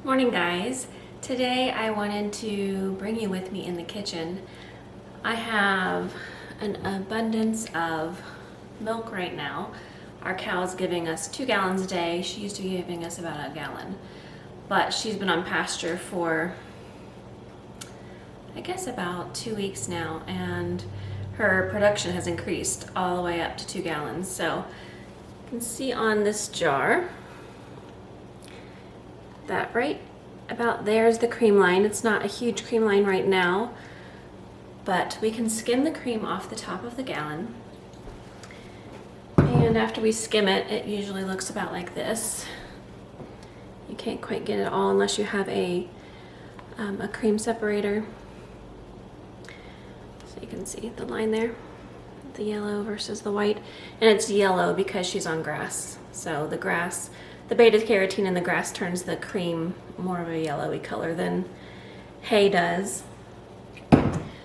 Morning guys. Today I wanted to bring you with me in the kitchen. I have an abundance of milk right now. Our cow's giving us 2 gallons a day. She used to be giving us about a gallon, but she's been on pasture for I guess about 2 weeks now, and her production has increased all the way up to 2 gallons. So you can see on this jar that right about there is the cream line. It's not a huge cream line right now, but we can skim the cream off the top of the gallon. And after we skim it, it usually looks about like this. You can't quite get it all unless you have a cream separator. So you can see the line there, the yellow versus the white. And it's yellow because she's on grass. So the grass, the beta carotene in the grass turns the cream more of a yellowy color than hay does.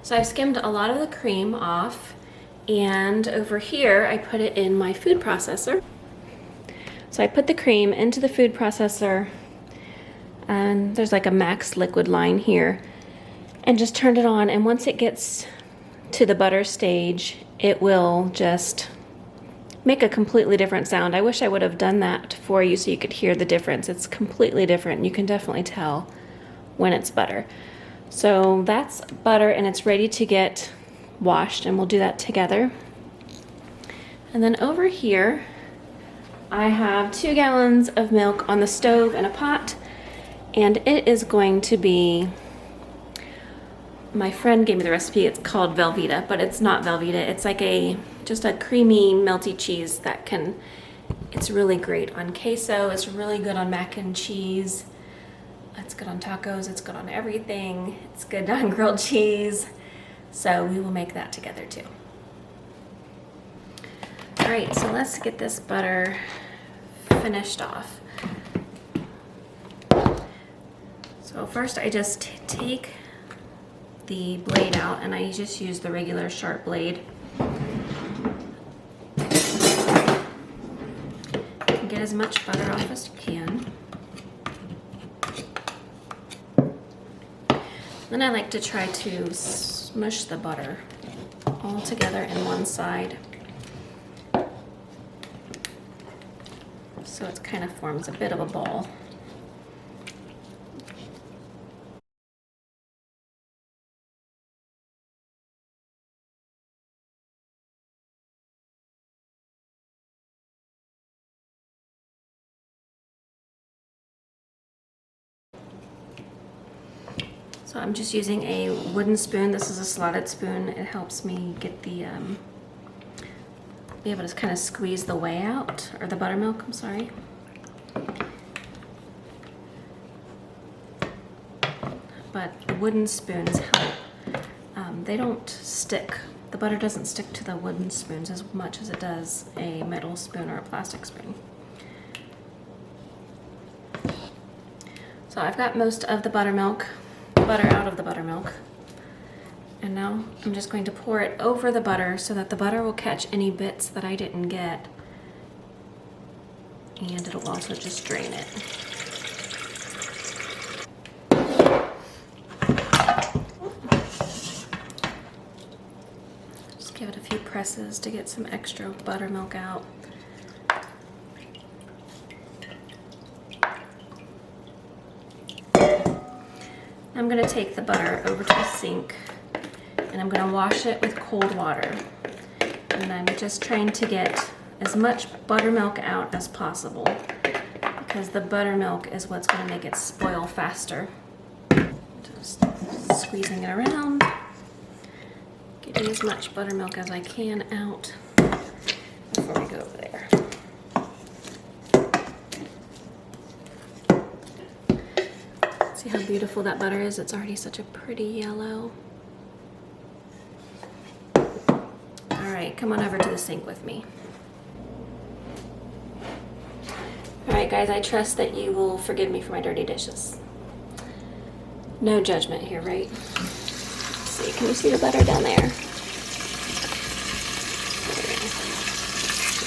So I've skimmed a lot of the cream off, and over here I put it in my food processor. So I put the cream into the food processor, and there's like a max liquid line here, and just turned it on, and once it gets to the butter stage, it will just make a completely different sound. I wish I would have done that for you so you could hear the difference. It's completely different. You can definitely tell when it's butter. So that's butter, and it's ready to get washed, and we'll do that together. And then over here, I have 2 gallons of milk on the stove in a pot, and it is going to be, my friend gave me the recipe, it's called Velveeta, but it's not Velveeta. It's like just a creamy, melty cheese that it's really great on queso. It's really good on mac and cheese. It's good on tacos. It's good on everything. It's good on grilled cheese. So we will make that together too. All right, so let's get this butter finished off. So first I just take the blade out, and I just use the regular sharp blade. Get as much butter off as you can. Then I like to try to smush the butter all together in one side, so it kind of forms a bit of a ball. So I'm just using a wooden spoon. This is a slotted spoon. It helps me get be able to kind of squeeze the whey out, or the buttermilk, I'm sorry. But the wooden spoons help. They don't stick. The butter doesn't stick to the wooden spoons as much as it does a metal spoon or a plastic spoon. So I've got most of the butter out of the buttermilk, and now I'm just going to pour it over the butter so that the butter will catch any bits that I didn't get, and it'll also just drain it. Just give it a few presses to get some extra buttermilk out. I'm going to take the butter over to the sink, and I'm going to wash it with cold water. And I'm just trying to get as much buttermilk out as possible, because the buttermilk is what's going to make it spoil faster. Just squeezing it around, getting as much buttermilk as I can out before we go over there. See how beautiful that butter is? It's already such a pretty yellow. All right, come on over to the sink with me. All right, guys, I trust that you will forgive me for my dirty dishes. No judgment here, right? Let's see, can you see the butter down there?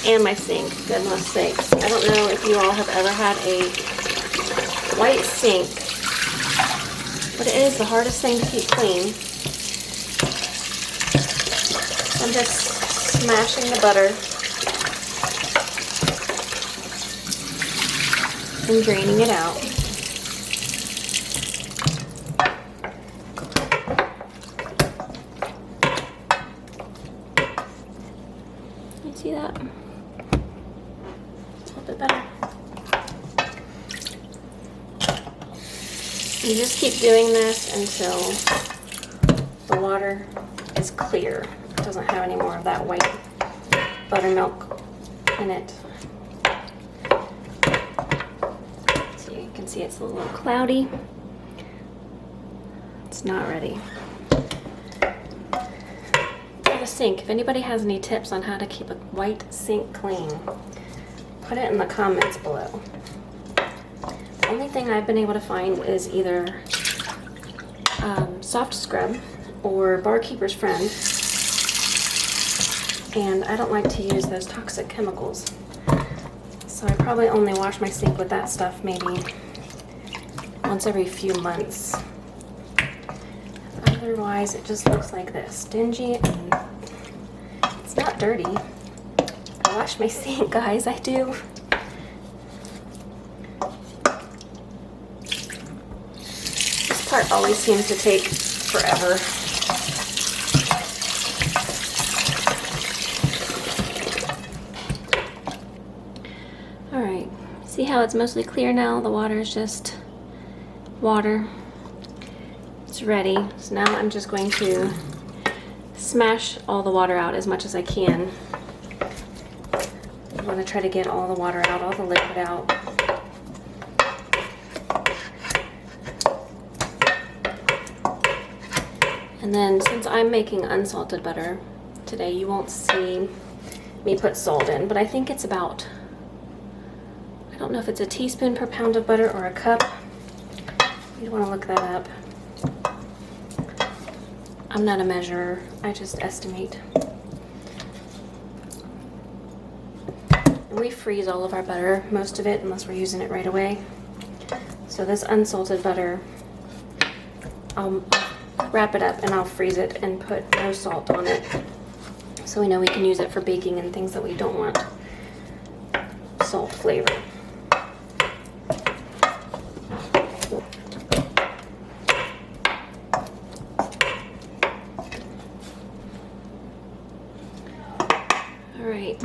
And my sink, goodness sakes. I don't know if you all have ever had a white sink, but it is the hardest thing to keep clean. So I'm just smashing the butter and draining it out. You see that? It's a little bit better. You just keep doing this until the water is clear. It doesn't have any more of that white buttermilk in it. So you can see it's a little cloudy. It's not ready. For the sink, if anybody has any tips on how to keep a white sink clean, put it in the comments below. The only thing I've been able to find is either soft scrub or Barkeeper's Friend, and I don't like to use those toxic chemicals, so I probably only wash my sink with that stuff maybe once every few months. Otherwise it just looks like this, dingy, and it's not dirty. I wash my sink, guys, I do. This part always seems to take forever. Alright, see how it's mostly clear now? The water is just water. It's ready. So now I'm just going to smash all the water out as much as I can. I want to try to get all the water out, all the liquid out. And then since I'm making unsalted butter today, you won't see me put salt in, but I think it's about, I don't know if it's a teaspoon per pound of butter or a cup. You'd want to look that up. I'm not a measurer, I just estimate. We freeze all of our butter, most of it, unless we're using it right away. So this unsalted butter, I'll wrap it up and I'll freeze it and put no salt on it, so we know we can use it for baking and things that we don't want salt flavor. Alright,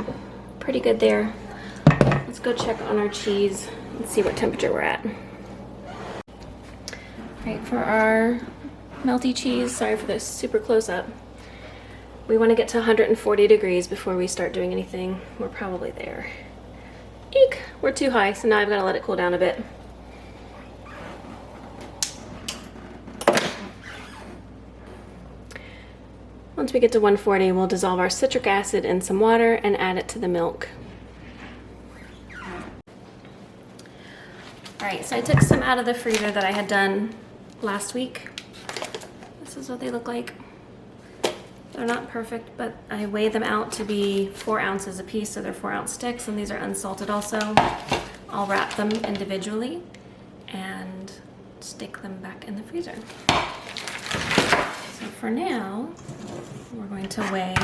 pretty good there. Let's go check on our cheese and see what temperature we're at. Alright, for our melty cheese, sorry for this super close up, we want to get to 140 degrees before we start doing anything. We're probably there. Eek! We're too high, so now I've got to let it cool down a bit. Once we get to 140, we'll dissolve our citric acid in some water and add it to the milk. Alright, so I took some out of the freezer that I had done last week. This is what they look like. They're not perfect, but I weigh them out to be 4 ounces a piece, so they're 4-ounce sticks, and these are unsalted also. I'll wrap them individually and stick them back in the freezer. So for now, we're going to weigh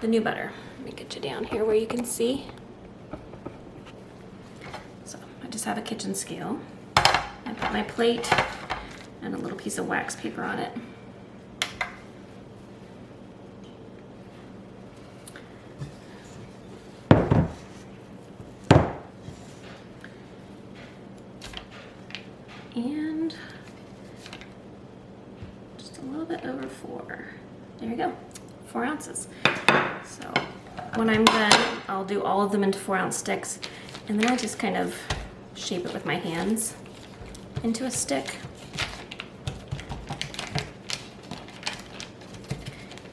the new butter. Let me get you down here where you can see. So I just have a kitchen scale. I put my plate and a little piece of wax paper on it. And just a little bit over 4. There you go, 4 ounces. So when I'm done, I'll do all of them into 4-ounce sticks, and then I just kind of shape it with my hands into a stick.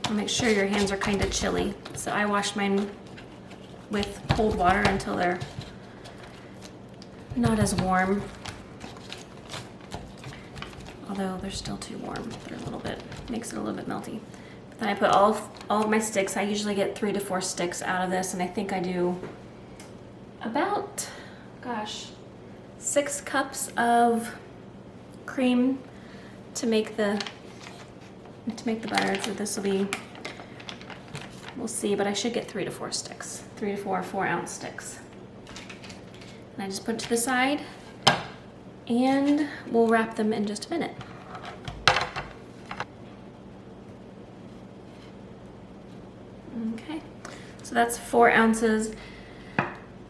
I'll make sure your hands are kind of chilly. So I wash mine with cold water until they're not as warm. Although they're still too warm. They're a little bit, makes it a little bit melty. But then I put all of my sticks. I usually get 3 to 4 sticks out of this, and I think I do about, gosh, 6 cups of cream to make the butter. So this will be, we'll see, but I should get 3 to 4 sticks, 3 to 4 4-ounce sticks. And I just put it to the side, and we'll wrap them in just a minute. Okay, so that's 4 ounces.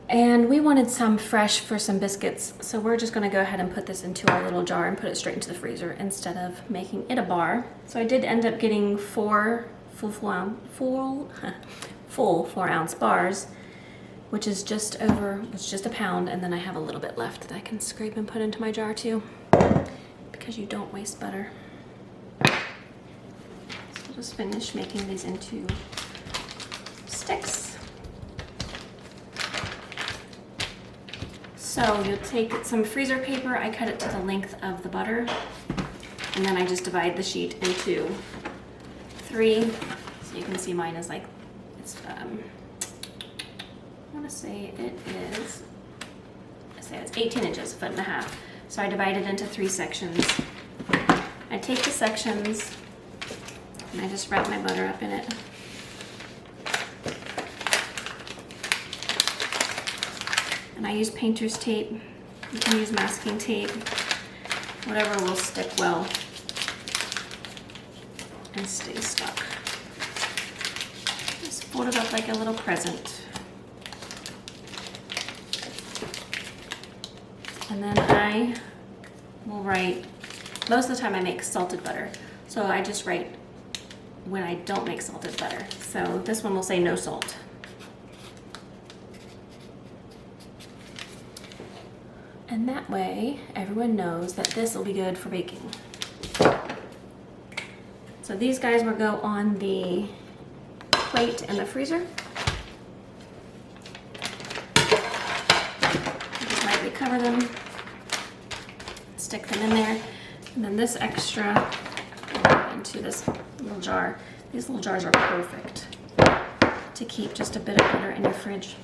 And we wanted some fresh for some biscuits, so we're just gonna go ahead and put this into our little jar and put it straight into the freezer instead of making it a bar. So I did end up getting 4 full 4-ounce bars, which is just a pound, and then I have a little bit left that I can scrape and put into my jar too, because you don't waste butter. So I'll just finish making these into sticks. So you'll take some freezer paper, I cut it to the length of the butter, and then I just divide the sheet into 3. So you can see mine is like, it's, I want to say it's 18 inches, 1.5 feet. So I divide it into 3 sections. I take the sections and I just wrap my butter up in it. And I use painter's tape. You can use masking tape, whatever will stick well and stay stuck. Just fold it up like a little present. And then I will write, most of the time I make salted butter. So I just write when I don't make salted butter. So this one will say no salt. And that way, everyone knows that this will be good for baking. So these guys will go on the plate in the freezer. Just lightly cover them, stick them in there, and then this extra into this little jar. These little jars are perfect to keep just a bit of butter in your fridge.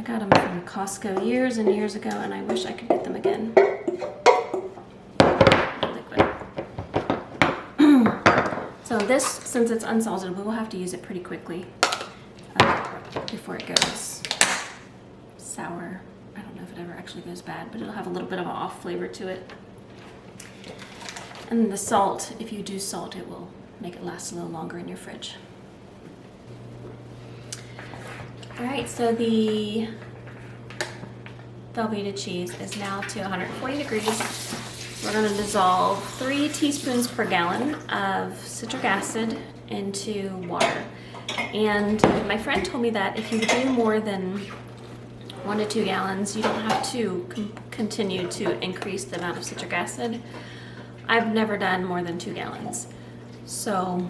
Got them from Costco years and years ago, and I wish I could get them again. Liquid. So this, since it's unsalted, we will have to use it pretty quickly before it goes sour. I don't know if it ever actually goes bad, but it'll have a little bit of an off flavor to it. And the salt, if you do salt, it will make it last a little longer in your fridge. All right, so the Velveeta cheese is now to 140 degrees. We're going to dissolve 3 teaspoons per gallon of citric acid into water. And my friend told me that if you do more than 1 to 2 gallons, you don't have to continue to increase the amount of citric acid. I've never done more than 2 gallons, so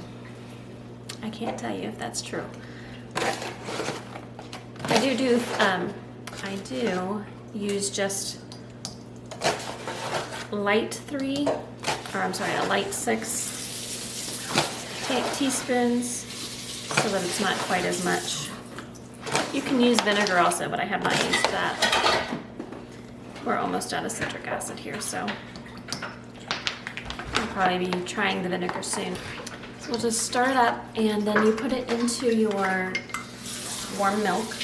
I can't tell you if that's true. But I do use just a light 6 teaspoons so that it's not quite as much. You can use vinegar also, but I have not used that. We're almost out of citric acid here, so I'll probably be trying the vinegar soon. So we'll just stir it up, and then you put it into your warm milk,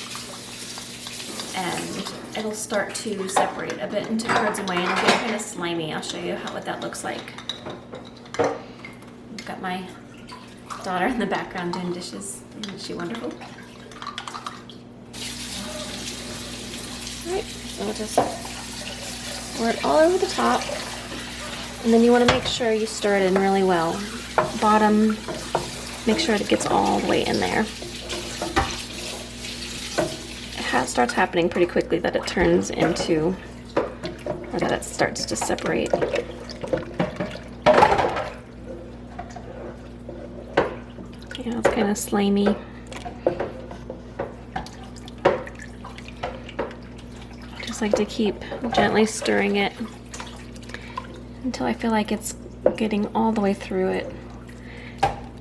and it'll start to separate a bit into curds and whey, and it'll get kind of slimy. I'll show you what that looks like. I've got my daughter in the background doing dishes. Isn't she wonderful? Alright, so we'll just pour it all over the top, and then you want to make sure you stir it in really well. Bottom, make sure it gets all the way in there. It starts happening pretty quickly that it turns into, or that it starts to separate. Yeah, it's kind of slimy. Just like to keep gently stirring it until I feel like it's getting all the way through it.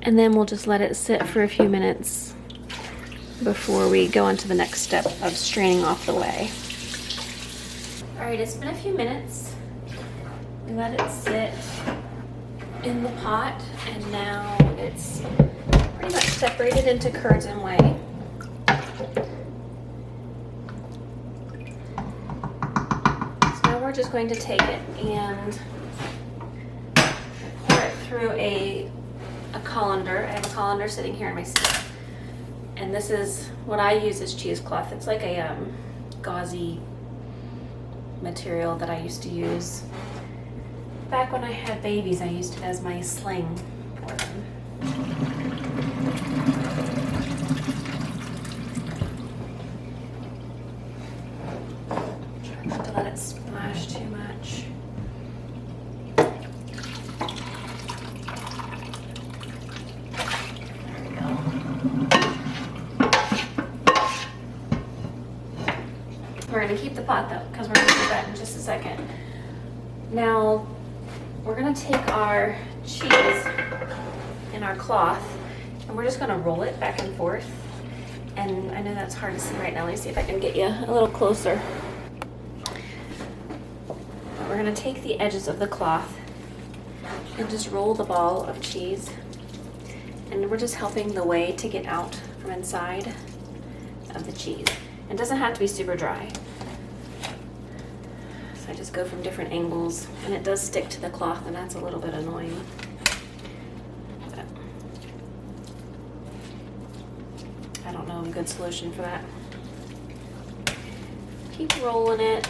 And then we'll just let it sit for a few minutes before we go on to the next step of straining off the whey. All right, it's been a few minutes. We let it sit in the pot, and now it's pretty much separated into curds and whey. So now we're just going to take it and pour it through a colander. I have a colander sitting here in my sink. And this is what I use as cheesecloth. It's like a gauzy material that I used to use. Back when I had babies, I used it as my sling for them. Try not to let it splash too much. There we go. We're going to keep the pot though, because we're going to do that in just a second. Now, we're going to take our cheese in our cloth, and we're just going to roll it back and forth. And I know that's hard to see right now. Let me see if I can get you a little closer. But we're going to take the edges of the cloth and just roll the ball of cheese. And we're just helping the whey to get out from inside of the cheese. It doesn't have to be super dry. So I just go from different angles, and it does stick to the cloth, and that's a little bit annoying. But I don't know a good solution for that. Keep rolling it.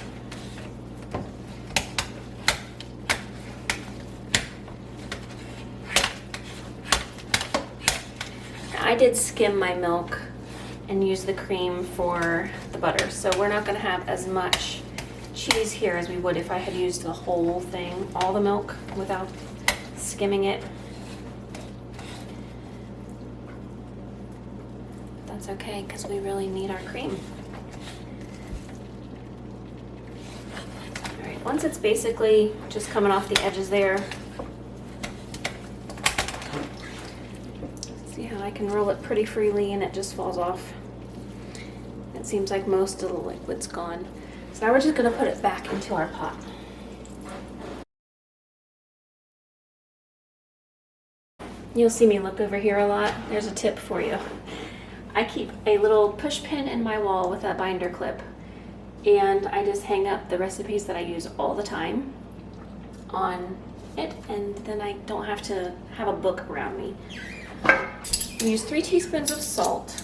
I did skim my milk and use the cream for the butter. So we're not gonna have as much cheese here as we would if I had used the whole thing, all the milk, without skimming it. That's okay, because we really need our cream. All right, once it's basically just coming off the edges there, see how I can roll it pretty freely and it just falls off. It seems like most of the liquid's gone. So now we're just gonna put it back into our pot. You'll see me look over here a lot. There's a tip for you. I keep a little push pin in my wall with a binder clip, and I just hang up the recipes that I use all the time on it, and then I don't have to have a book around me. We use 3 teaspoons of salt.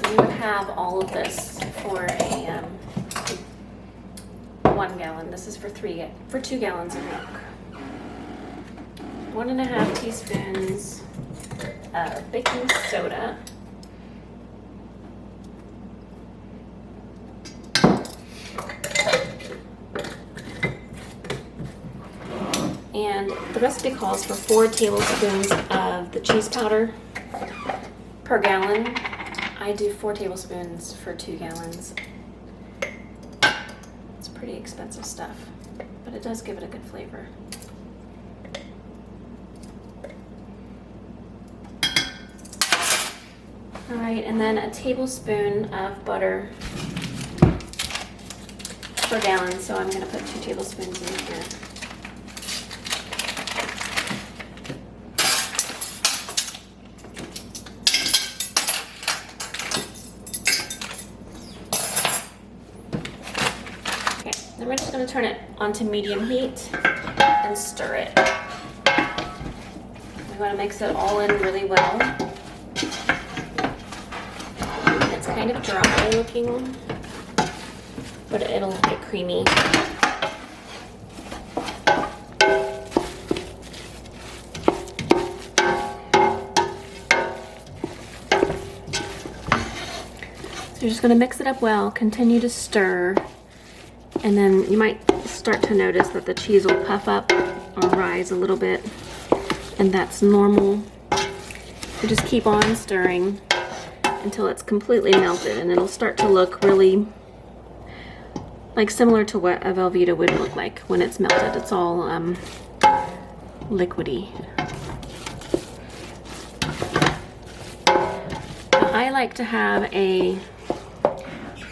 We would have all of this for a 1 gallon. This is for 2 gallons of milk. 1.5 teaspoons of baking soda. And the recipe calls for 4 tablespoons of the cheese powder per gallon. I do 4 tablespoons for 2 gallons. It's pretty expensive stuff, but it does give it a good flavor. All right, and then a tablespoon of butter per gallon, so I'm gonna put 2 tablespoons in here. Then we're just going to turn it onto medium heat and stir it. We want to mix it all in really well. It's kind of dry looking, but it'll get creamy. So you're just going to mix it up well, continue to stir. And then you might start to notice that the cheese will puff up or rise a little bit, and that's normal. So just keep on stirring until it's completely melted, and it'll start to look really like similar to what a Velveeta would look like when it's melted. It's all liquidy. I like to have a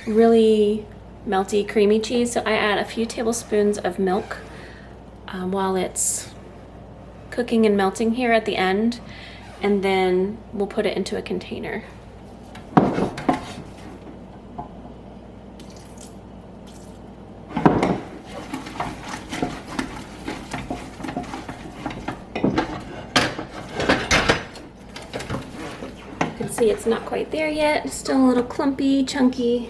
really melty, creamy cheese, so I add a few tablespoons of milk while it's cooking and melting here at the end, and then we'll put it into a container. You can see it's not quite there yet, it's still a little clumpy, chunky.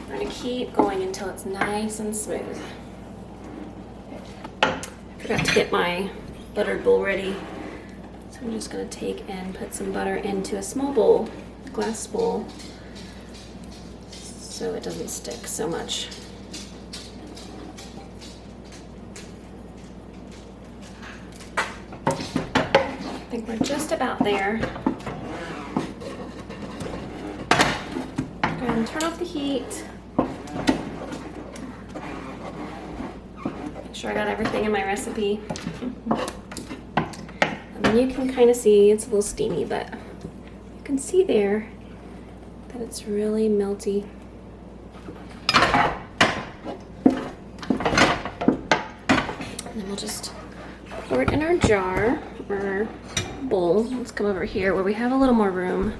We're gonna keep going until it's nice and smooth. Forgot to get my buttered bowl ready, so I'm just going to take and put some butter into a small bowl, a glass bowl, so it doesn't stick so much. I think we're just about there. Go ahead and turn off the heat. Make sure I got everything in my recipe. And then you can kind of see, it's a little steamy, but you can see there that it's really melty. And then we'll just pour it in our jar or our bowl. Let's come over here where we have a little more room.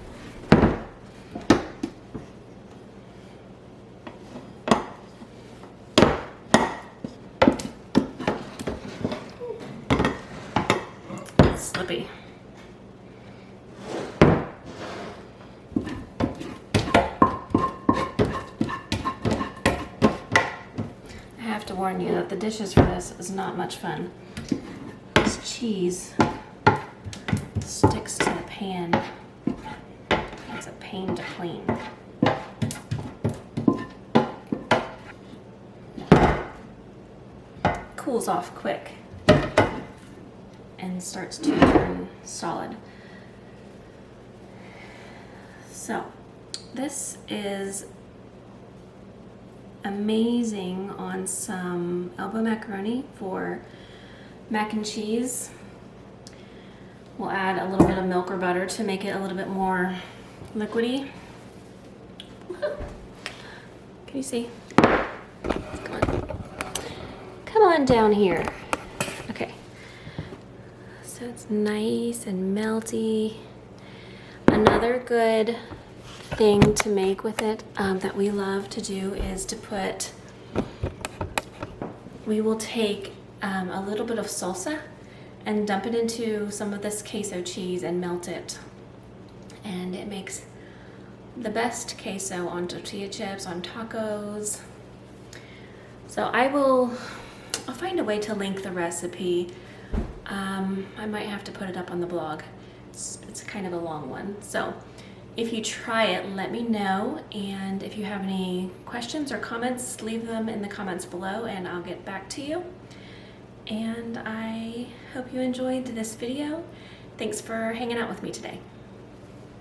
Slippy. I have to warn you that the dishes for this is not much fun. This cheese sticks to the pan. It's a pain to clean. Cools off quick and starts to turn solid. So this is amazing on some elbow macaroni for mac and cheese. We'll add a little bit of milk or butter to make it a little bit more liquidy. Can you see? Come on. Come on down here. Okay. So it's nice and melty. Another good thing to make with it that we love to do is to put, we will take a little bit of salsa and dump it into some of this queso cheese and melt it. And it makes the best queso on tortilla chips, on tacos. So I'll find a way to link the recipe. I might have to put it up on the blog. It's kind of a long one. So if you try it, let me know. And if you have any questions or comments, leave them in the comments below and I'll get back to you. And I hope you enjoyed this video. Thanks for hanging out with me today.